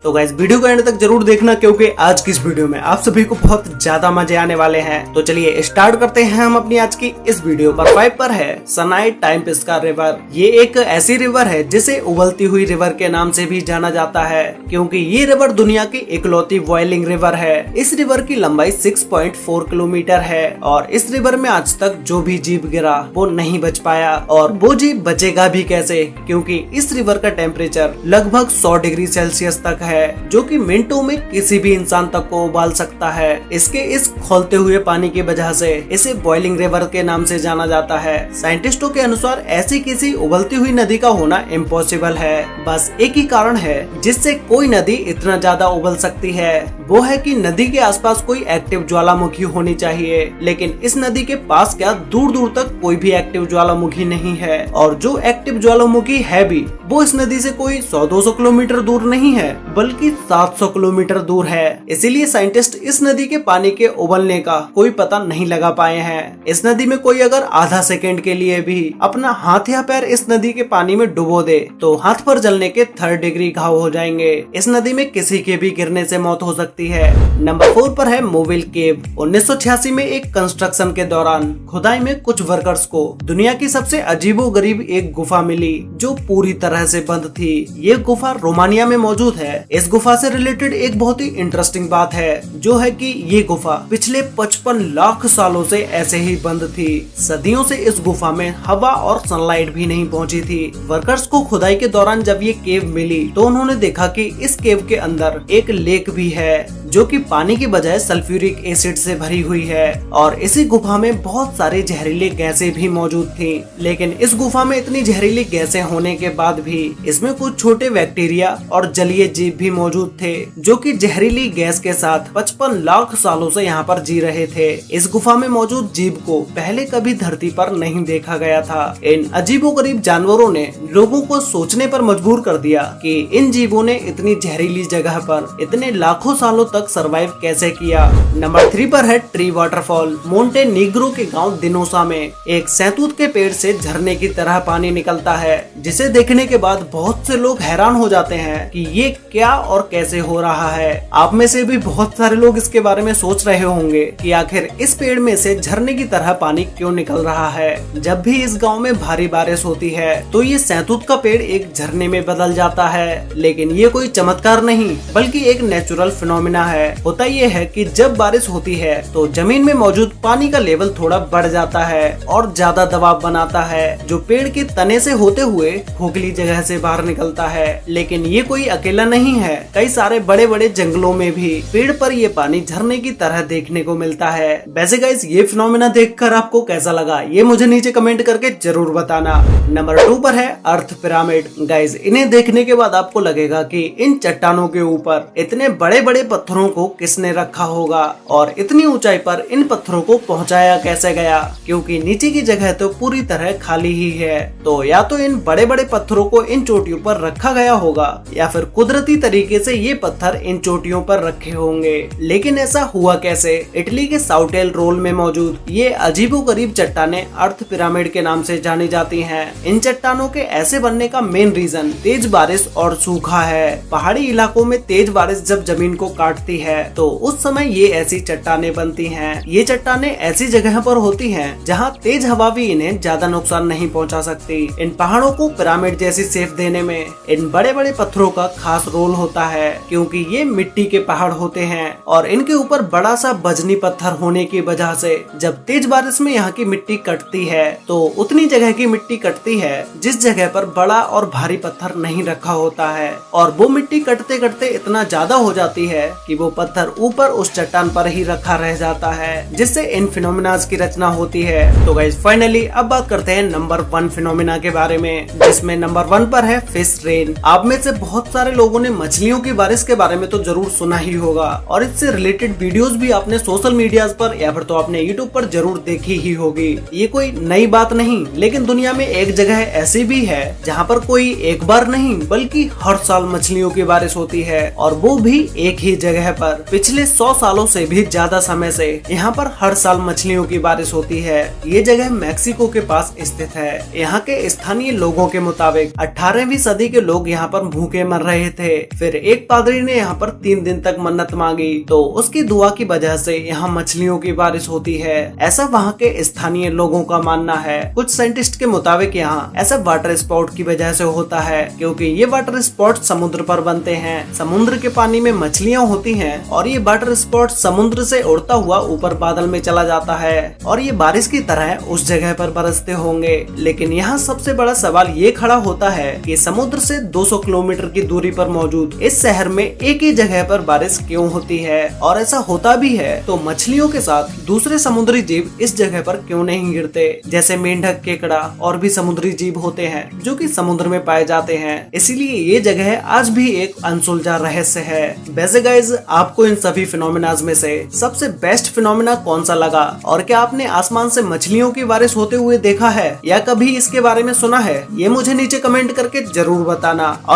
तो guys video को and तक जरूर देखना, क्योंकि आज की इस वीडियो में आप सभी को बहुत ज्यादा मजे आने वाले हैं। तो चलिए स्टार्ट करते हैं हम अपनी आज की इस वीडियो। नंबर 5 पर है सनाई टाइम पिस्का रिवर। ये एक ऐसी रिवर है जिसे उबलती हुई रिवर के नाम से भी जाना जाता है, क्योंकि ये रिवर दुनिया की इकलौती बॉइलिंग रिवर है। इस रिवर की लंबाई 6.4 किलोमीटर है और इस रिवर में आज तक जो भी जीव गिरा वो नहीं बच पाया, और वो जीव बचेगा भी कैसे, क्योंकि इस रिवर का टेम्परेचर लगभग 100 डिग्री सेल्सियस तक है, जो कि मिनटों में किसी भी इंसान तक को उबाल सकता है। इसके इस खौलते हुए पानी की वजह से इसे बॉइलिंग रिवर के नाम से जाना जाता है। साइंटिस्टों के अनुसार ऐसी किसी उबलती हुई नदी का होना इम्पॉसिबल है। बस एक ही कारण है जिससे कोई नदी इतना ज्यादा उबल सकती है, वो है कि नदी के आसपास कोई एक्टिव ज्वालामुखी होनी चाहिए। लेकिन इस नदी के पास क्या दूर दूर तक कोई भी एक्टिव ज्वालामुखी नहीं है, और जो एक्टिव ज्वालामुखी है भी वो इस नदी से कोई 100-200 किलोमीटर दूर नहीं है, बल्कि 700 किलोमीटर दूर है। इसीलिए साइंटिस्ट इस नदी के पानी के उबलने का कोई पता नहीं लगा पाए हैं। इस नदी में कोई अगर आधा सेकेंड के लिए भी अपना हाथ या पैर इस नदी के पानी में डुबो दे तो हाथ पर जलने के 3rd डिग्री घाव हो जाएंगे। इस नदी में किसी के भी गिरने से मौत हो सकती है। नंबर 4 पर है मोविल केव। 1986 में एक कंस्ट्रक्शन के दौरान खुदाई में कुछ वर्कर्स को दुनिया की सबसे अजीबोगरीब एक गुफा मिली, जो पूरी तरह से बंद थी। ये गुफा रोमानिया में मौजूद है। इस गुफा से रिलेटेड एक बहुत ही इंटरेस्टिंग बात है, जो है कि ये गुफा पिछले 55 लाख सालों से ऐसे ही बंद थी। सदियों से इस गुफा में हवा और सनलाइट भी नहीं पहुंची थी। वर्कर्स को खुदाई के दौरान जब ये केव मिली तो उन्होंने देखा कि इस केव के अंदर एक लेक भी है, जो कि पानी की बजाय सल्फ्यूरिक एसिड से भरी हुई है, और इसी गुफा में बहुत सारे जहरीली गैसें भी मौजूद थी। लेकिन इस गुफा में इतनी जहरीली गैसें होने के बाद भी इसमें कुछ छोटे बैक्टीरिया और जलीय जीव भी मौजूद थे, जो कि जहरीली गैस के साथ 55 लाख सालों से यहाँ पर जी रहे थे। इस गुफा में मौजूद जीव को पहले कभी धरती पर नहीं देखा गया था। इन अजीबोगरीब जानवरों ने लोगों को सोचने पर मजबूर कर दिया कि इन जीवों ने इतनी जहरीली जगह पर इतने लाखों सालों तक सरवाइव कैसे किया। नंबर 3 पर है ट्री वाटरफॉल। मोंटेनीग्रो के गांव दिनोसा में एक सहतूत के पेड़ से झरने की तरह पानी निकलता है, जिसे देखने के बाद बहुत से लोग हैरान हो जाते हैं कि ये क्या और कैसे हो रहा है। आप में से भी बहुत सारे लोग इसके बारे में सोच रहे होंगे कि आखिर इस पेड़ में से झरने की तरह पानी क्यों निकल रहा है। जब भी इस गांव में भारी बारिश होती है तो ये सहतूत का पेड़ एक झरने में बदल जाता है। लेकिन ये कोई चमत्कार नहीं, बल्कि एक नेचुरल फिनोमिना है। होता ये है कि जब बारिश होती है तो जमीन में मौजूद पानी का लेवल थोड़ा बढ़ जाता है और ज्यादा दबाव बनाता है, जो पेड़ के तने से होते हुए खोखली जगह से बाहर निकलता है। लेकिन ये कोई अकेला नहीं है, कई सारे बड़े बड़े जंगलों में भी पेड़ पर ये पानी झरने की तरह देखने को मिलता है। वैसे गाइस, ये फिनोमेना देखकर आपको कैसा लगा ये मुझे नीचे कमेंट करके जरूर बताना। नंबर 2 पर है अर्थ पिरामिड। गाइस, इन्हें देखने के बाद आपको लगेगा कि इन चट्टानों के ऊपर इतने बड़े बड़े पत्थरों को किसने रखा होगा और इतनी ऊंचाई पर इन पत्थरों को पहुंचाया कैसे गया, क्योंकि नीचे की जगह तो पूरी तरह खाली ही है। तो या तो इन बड़े बड़े पत्थरों को इन चोटियों पर रखा गया होगा, या फिर कुदरती तरीके से ये पत्थर इन चोटियों पर रखे होंगे। लेकिन ऐसा हुआ कैसे? इटली के साउटेल रोल में मौजूद ये अजीबोगरीब चट्टानें अर्थ पिरामिड के नाम से जानी जाती हैं। इन चट्टानों के ऐसे बनने का मेन रीजन तेज बारिश और सूखा है। पहाड़ी इलाकों में तेज बारिश जब जमीन को काटती है तो उस समय ये ऐसी चट्टानें बनती हैं। ये चट्टानें ऐसी जगह पर होती हैं जहां तेज हवा भी इन्हें ज्यादा नुकसान नहीं पहुंचा सकती। इन पहाड़ों को पिरामिड जैसी शेप देने में इन बड़े बड़े पत्थरों का खास रोल होता है, क्योंकि ये मिट्टी के पहाड़ होते हैं और इनके ऊपर बड़ा सा बजनी पत्थर होने की वजह से जब तेज बारिश में यहाँ की मिट्टी कटती है तो उतनी जगह की मिट्टी कटती है जिस जगह पर बड़ा और भारी पत्थर नहीं रखा होता है, और वो मिट्टी कटते कटते इतना ज्यादा हो जाती है कि वो पत्थर ऊपर उस चट्टान पर ही रखा रह जाता है, जिससे इन फिनोमिनाज की रचना होती है। तो गाइस, फाइनली अब बात करते हैं नंबर 1 फिनोमिना के बारे में, जिसमें नंबर 1 पर है फिश रेन। आप में से बहुत सारे लोगों ने मछलियों की बारिश के बारे में तो जरूर सुना ही होगा, और इससे रिलेटेड वीडियोस भी आपने सोशल मीडिया पर या फिर तो आपने यूट्यूब पर जरूर देखी ही होगी। ये कोई नई बात नहीं, लेकिन दुनिया में एक जगह ऐसी भी है जहाँ पर कोई एक बार नहीं बल्कि हर साल मछलियों की बारिश होती है, और वो भी एक ही जगह जगह पर पिछले 100 सालों से भी ज्यादा समय से यहाँ पर हर साल मछलियों की बारिश होती है। ये जगह मैक्सिको के पास स्थित है। यहाँ के स्थानीय लोगों के मुताबिक 18वीं सदी के लोग यहाँ पर भूखे मर रहे थे। फिर एक पादरी ने यहाँ पर 3 दिन तक मन्नत मांगी तो उसकी दुआ की वजह से यहाँ मछलियों की बारिश होती है, ऐसा वहाँ के स्थानीय लोगों का मानना है। कुछ साइंटिस्ट के मुताबिक यहाँ ऐसा वाटर स्पोर्ट की वजह से होता है क्योंकि ये वाटर स्पोर्ट समुद्र पर बनते हैं। समुद्र के पानी में मछलियाँ होती हैं और ये वाटर स्पोर्ट समुद्र से उड़ता हुआ ऊपर बादल में चला जाता है और ये बारिश की तरह उस जगह पर बरसते होंगे। लेकिन यहाँ सबसे बड़ा सवाल ये खड़ा होता है कि समुद्र से 200 किलोमीटर की दूरी पर मौजूद इस शहर में एक ही जगह पर बारिश क्यों होती है, और ऐसा होता भी है तो मछलियों के साथ दूसरे समुद्री जीव इस जगह पर क्यों नहीं गिरते, जैसे मेंढक, केकड़ा और भी समुद्री जीव होते हैं जो कि समुद्र में पाए जाते हैं। इसीलिए ये जगह आज भी एक अनसुलझा रहस्य है। वैसे गाइज, आपको इन सभी फिनोमेनाज में से सबसे बेस्ट फिनोमेना कौन सा लगा, और क्या आपने आसमान से मछलियों की बारिश होते हुए देखा है या कभी इसके बारे में सुना है? ये मुझे नीचे कमेंट करके जरूर बताना। और